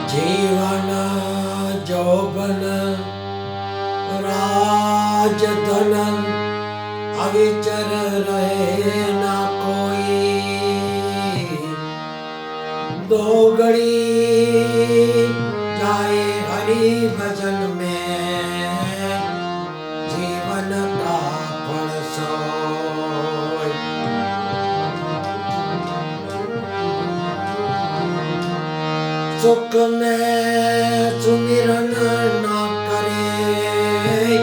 जीवन जौबन राजधन अविचर रहे ना कोई, दो घड़ी जाए हरि भजन में जीवन का फल सोय। सुख में सुमिरन ना करे,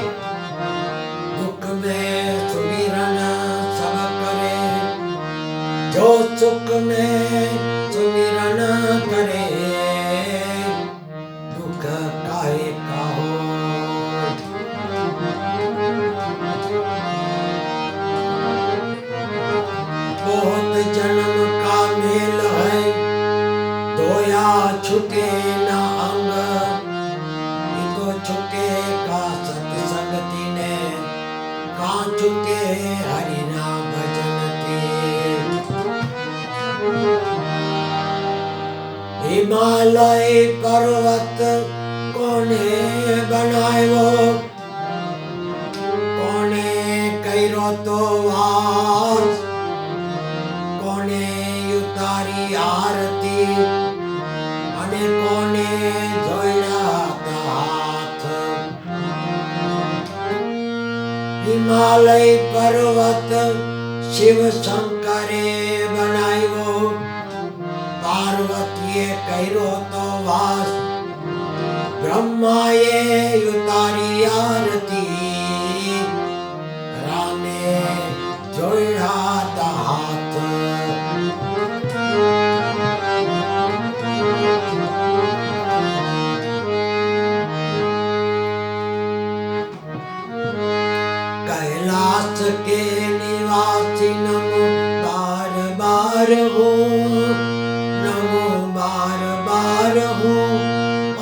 दुख में सुमिरन सब करे। जो सुख में सुमिरन करे, दुख काहे का होय। बहुत जन्म का मेल है, धोया छुटे ना अंग। इको छुटे का सत्संगति ने, का छुटे हरि नाम भजन ते। हिमालय पर्वत कोने बनायो, कोने कइरो तो वास, कोने उतारी आरती, अने कोने जोड़ा हाथ। हिमालय पर्वत शिव शंकरे बनायो, पार्वतीए कइरो तो वास, ब्रह्माए उतारी आरती, रामे जोड़ा हाथ। कैलाश के निवासी नमो बार बार हो, नमो बार बार हो।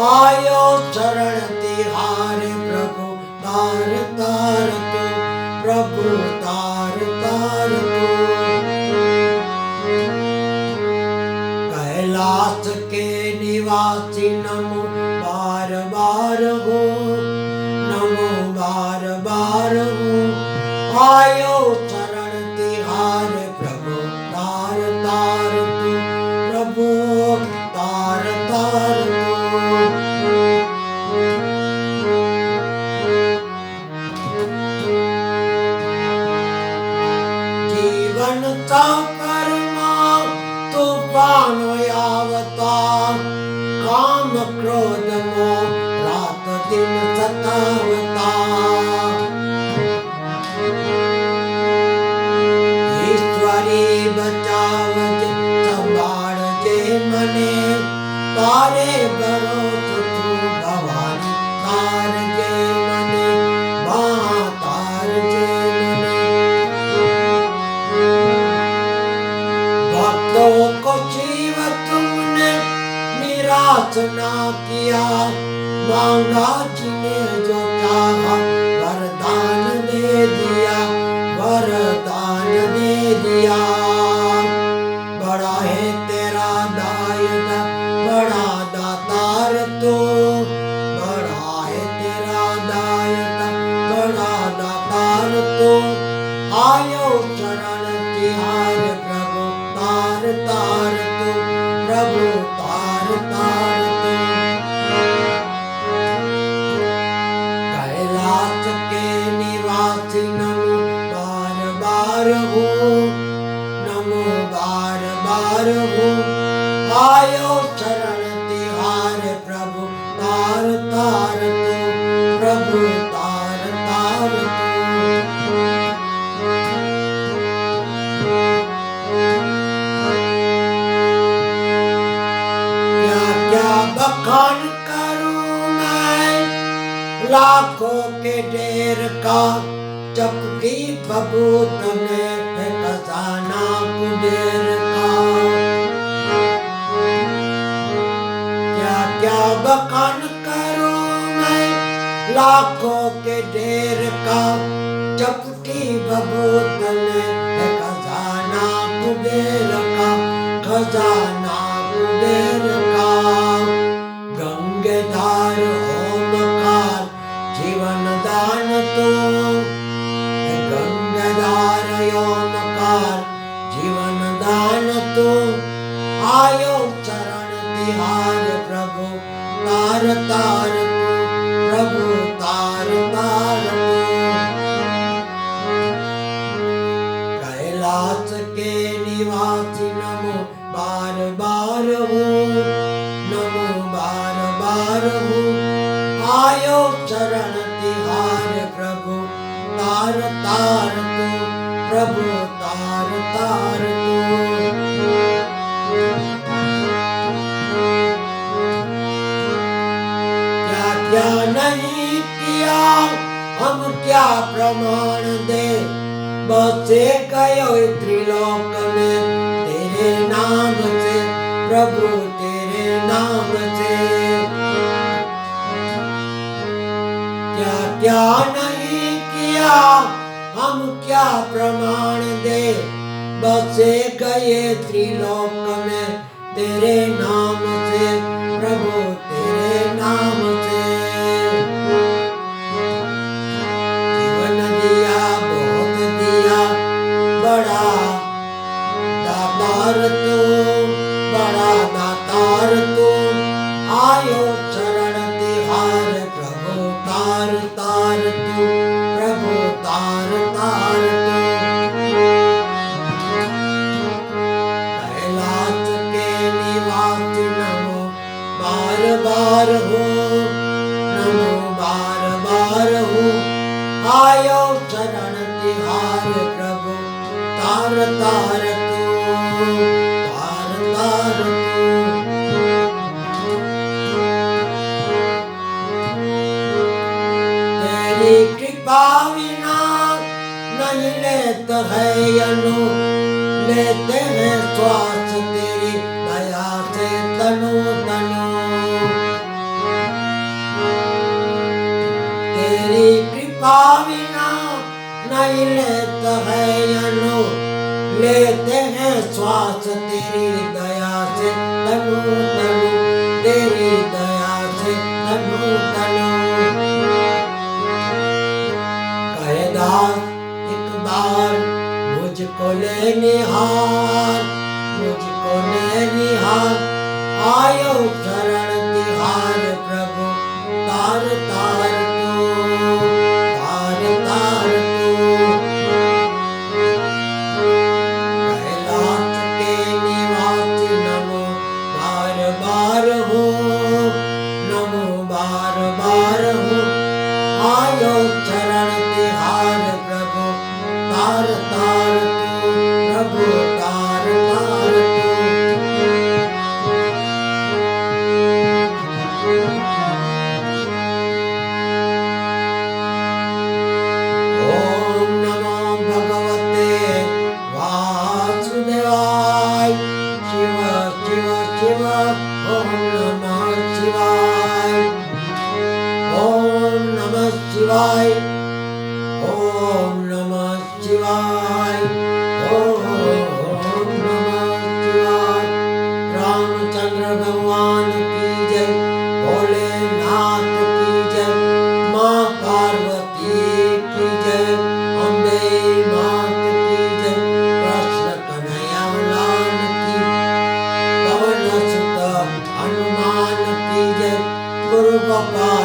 आयो शरण तिहारे प्रभु तार तार तो, प्रभु तार तार तो। कैलाश के निवासी नमो बार बार हो, नमो बार बार हो। आयो शरण तिहारे प्रभु तार तार तू, प्रभु तार तार तू। जीवन का कर्मा तूफान आवता, काम क्रोध मोह रात दिन सतावता। ईश्वरी बचावज संभाळजे मने, तारे भरोस तू भवानी तारजे मने, मां तारजे मने। भक्तों को शिव तुमने निराश ना किया, मांगा जिन्हें जो चाहा वरदान दे दिया, वरदान दे दिया। बड़ा है तेरा दायरा, बड़ा दातार तो, बड़ा है तेरा दायरा, बड़ा दातार तो। आयो शरण तिहारे प्रभु तार तार तो, प्रभु तार तार तो। कैलाश के निवासी नमो बार बार हो, नमो बार बार हो। आयो शरण तिहारे प्रभु तार तार तो, प्रभु तार तार तो। क्या क्या बखान करूं मैं लाखों के ढेर का, चपटी बबूत में है खजाना कुबेर का। क्या क्या बखान करूं मैं लाखों के ढेर का। चपटी बबूत में है खजाना कुबेर का, खजाना कुबेर का। गंगेधार ओमकार जीवन दान तू, गंगेधार ओमकार जीवन दान तू। आयो चरण तिहार प्रभु तार तार तू, प्रभु तार तार तू। कैलाश के निवासी नमो बार बार हो, नमो बार बार हो। आयो चरण तिहार प्रभु तार तार तू, प्रभु तार तार तू। क्या क्या नहीं किया हम क्या प्रमाण दे, बसे गयो त्रिलोक में तेरे नाम से, प्रभु तेरे नाम से। क्या क्या नहीं किया हम क्या प्रमाण दे, बसे गए त्रिलोक में तेरे नाम से, प्रभु तेरे नाम से। जीवन दिया बहुत दिया, बड़ा दातार तू, बड़ा दातार तू। आयो चरण तिहार प्रभु तार तार तू, प्रभु तार तार तू। कैलाश के निवासी नमो बार बार हो, नमो बार बार हो। आयो चरण तिहार प्रभु तार तार तू, तार तार तू। तेरी कृपा विना नहीं लेते है अनु, लेते हैं श्वास तेरी दया से तनु तनु। तेरी कृपा बिना नहीं लेते है अनु, लेते हैं श्वास तेरी दया से तनु तनु, तेरी दया से तनु तनु। कहे दास एक बार मुझको ले निहार, मुझको ले निहार। आयो चरण तिहार प्रभु तार तार तू, तार तार तू। कैलाश के निवासी नमो बार बार हो, नमो बार बार हो। आयो चरण तिहार प्रभु तार तार तू, प्रभु तार तार तू। ओम नमो भगवते वासुदेवाय। शिव शिव शिव ओम नमः शिवाय, ओम नमः शिवाय, ओम नमः शिवाय, ओम नमः शिवाय। रामचंद्र भगवान की जय, भोलेनाथ की जय, माँ पार्वती की जय, अम्बे मात की जय, कृष्ण कन्हैया लाल की, पवन सुत हनुमान की जय, गुरु गोपाल